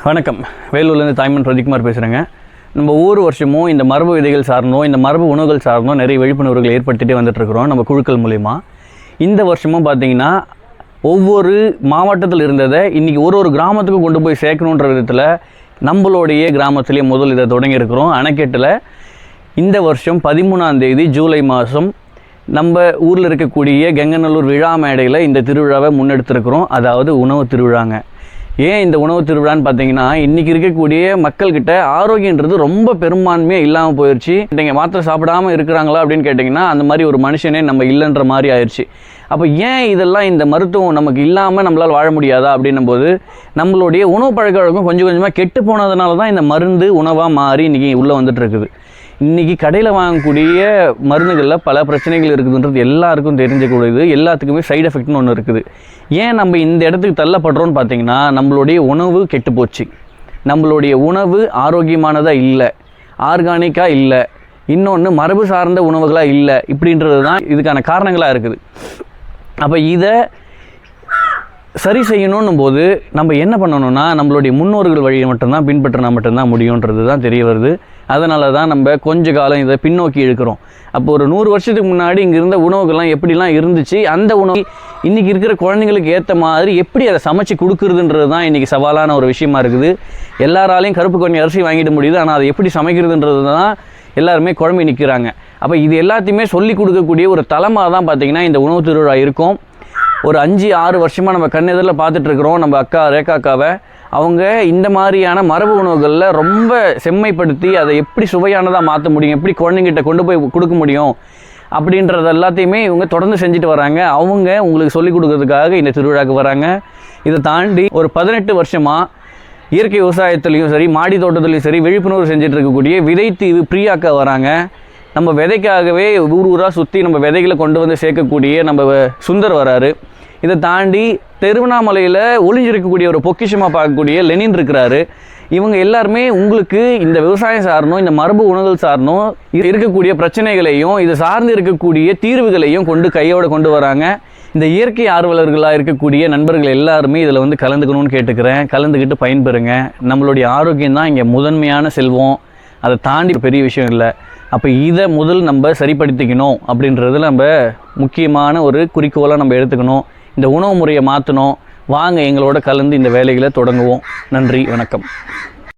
வணக்கம். வேலூர்லேருந்து தாய்மன் பிரதீப்குமார் பேசுகிறேங்க. நம்ம ஒவ்வொரு வருஷமும் இந்த மரபு விதைகள் சார்ந்தோம், இந்த மரபு உணவுகள் சார்ந்தோம் நிறைய விழிப்புணர்வுகள் ஏற்படுத்திகிட்டே வந்துட்டுருக்குறோம் நம்ம குழுக்கள் மூலிமா. இந்த வருஷமும் பார்த்திங்கன்னா ஒவ்வொரு மாவட்டத்தில் இருந்ததை இன்றைக்கி ஒரு கிராமத்துக்கும் கொண்டு போய் சேர்க்கணுன்ற விதத்தில் நம்மளுடைய கிராமத்திலே முதல் இதை தொடங்கியிருக்கிறோம். அணைக்கட்டில் இந்த வருஷம் 13ஆம் தேதி ஜூலை மாதம் நம்ம ஊரில் இருக்கக்கூடிய கெங்கநல்லூர் விழா மேடையில் இந்த திருவிழாவை முன்னெடுத்துருக்கிறோம். அதாவது உணவு திருவிழாங்க. ஏன் இந்த உணவு திருவிழான்னு பார்த்தீங்கன்னா, இன்றைக்கி இருக்கக்கூடிய மக்கள்கிட்ட ஆரோக்கியன்றது ரொம்ப பெரும்பான்மையாக இல்லாமல் போயிடுச்சு. நீங்கள் மாத்திரை சாப்பிடாமல் இருக்கிறாங்களா அப்படின்னு கேட்டிங்கன்னா, அந்த மாதிரி ஒரு மனுஷனே நம்ம இல்லைன்ற மாதிரி ஆயிடுச்சு. அப்போ ஏன் இதெல்லாம் இந்த மருத்துவம் நமக்கு இல்லாமல் நம்மளால் வாழ முடியாதா அப்படின்னும் போது, நம்மளுடைய உணவு பழக்க வழக்கம் கொஞ்சம் கொஞ்சமாக கெட்டு போனதுனால தான் இந்த மருந்து உணவாக மாறி இன்றைக்கி உள்ளே வந்துட்டு இருக்குது. இன்றைக்கி கடையில் வாங்கக்கூடிய மருந்துகளில் பல பிரச்சனைகள் இருக்குதுன்றது எல்லாருக்கும் தெரிஞ்சக்கூடியது. எல்லாத்துக்குமே சைடு எஃபெக்ட்னு ஒன்று இருக்குது. ஏன் நம்ம இந்த இடத்துக்கு தள்ளப்படுறோன்னு பார்த்தீங்கன்னா, நம்மளுடைய உணவு கெட்டு போச்சு, நம்மளுடைய உணவு ஆரோக்கியமானதாக இல்லை, ஆர்கானிக்காக இல்லை, இன்னொன்று மரபு சார்ந்த உணவுகளாக இல்லை, இப்படின்றது தான் இதுக்கான காரணங்களாக இருக்குது. அப்போ இதை சரி செய்யணும் போது நம்ம என்ன பண்ணணும்னா, நம்மளுடைய முன்னோர்கள் வழியை மட்டும்தான் பின்பற்றினா மட்டும்தான் முடியுன்றது தான் தெரிய வருது. அதனால தான் நம்ம கொஞ்ச காலம் இதை பின்னோக்கி இழுக்கிறோம். அப்போ ஒரு 100 வருஷத்துக்கு முன்னாடி இங்கே இருந்த உணவுகள்லாம் எப்படிலாம் இருந்துச்சு, அந்த உணவு இன்றைக்கி இருக்கிற குழந்தைங்களுக்கு ஏற்ற மாதிரி எப்படி அதை சமைச்சு கொடுக்குறதுன்றது தான் இன்றைக்கி சவாலான ஒரு விஷயமா இருக்குது. எல்லாராலையும் கருப்பு கொஞ்சம் அரிசி வாங்கிட முடியுது, ஆனால் அதை எப்படி சமைக்கிறதுன்றது தான் எல்லாருமே குழம்பி நிற்கிறாங்க. அப்போ இது எல்லாத்தையுமே சொல்லி கொடுக்கக்கூடிய ஒரு தளமாக தான் பார்த்திங்கன்னா இந்த உணவு திருவிழா இருக்கும். ஒரு 5-6 வருஷமாக நம்ம கண்ணெதிரில் பார்த்துட்ருக்குறோம் நம்ம அக்கா ரேகாக்காவை. அவங்க இந்த மாதிரியான மரபு உணவுகளில் ரொம்ப செம்மைப்படுத்தி அதை எப்படி சுவையானதாக மாற்ற முடியும், எப்படி குழந்தைங்கிட்ட கொண்டு போய் கொடுக்க முடியும் அப்படின்றது எல்லாத்தையுமே இவங்க தொடர்ந்து செஞ்சுட்டு வராங்க. அவங்க உங்களுக்கு சொல்லிக் கொடுக்கறதுக்காக இந்த திருவிழாவுக்கு வராங்க. இதை தாண்டி ஒரு 18 வருஷமாக இயற்கை விவசாயத்துலேயும் சரி, மாடி தோட்டத்துலேயும் சரி விழிப்புணர்வு செஞ்சுட்டு இருக்கக்கூடிய விதைத்தீவு பிரியாக்கா வராங்க. நம்ம விதைக்காகவே ஊராக சுற்றி நம்ம விதைகளை கொண்டு வந்து சேர்க்கக்கூடிய நம்ம சுந்தர் வராரு. இதை தாண்டி திருவண்ணாமலையில் ஒளிஞ்சிருக்கக்கூடிய ஒரு பொக்கிஷமாக பார்க்கக்கூடிய லெனின் இருக்கிறாரு. இவங்க எல்லாருமே உங்களுக்கு இந்த விவசாயம் சாரணும், இந்த மரபு உணவுகள் சாரணும், இருக்கக்கூடிய பிரச்சனைகளையும் இது சார்ந்து இருக்கக்கூடிய தீர்வுகளையும் கையோடு கொண்டு வராங்க. இந்த இயற்கை ஆர்வலர்களாக இருக்கக்கூடிய நண்பர்கள் எல்லாருமே இதில் வந்து கலந்துக்கணும்னு கேட்டுக்கிறேன். கலந்துக்கிட்டு பயன்பெறுங்க. நம்மளுடைய ஆரோக்கியம் தான் இங்கே முதன்மையான செல்வம், அதை தாண்டி பெரிய விஷயம் இல்லை. அப்போ இதை முதல் நம்ம சரிப்படுத்திக்கணும் அப்படின்றது நம்ம முக்கியமான ஒரு குறிக்கோளாக நம்ம எடுத்துக்கணும். இந்த உணவு முறையை மாற்றணும். வாங்க எங்களோட கலந்து இந்த வேலைகளை தொடங்குவோம். நன்றி, வணக்கம்.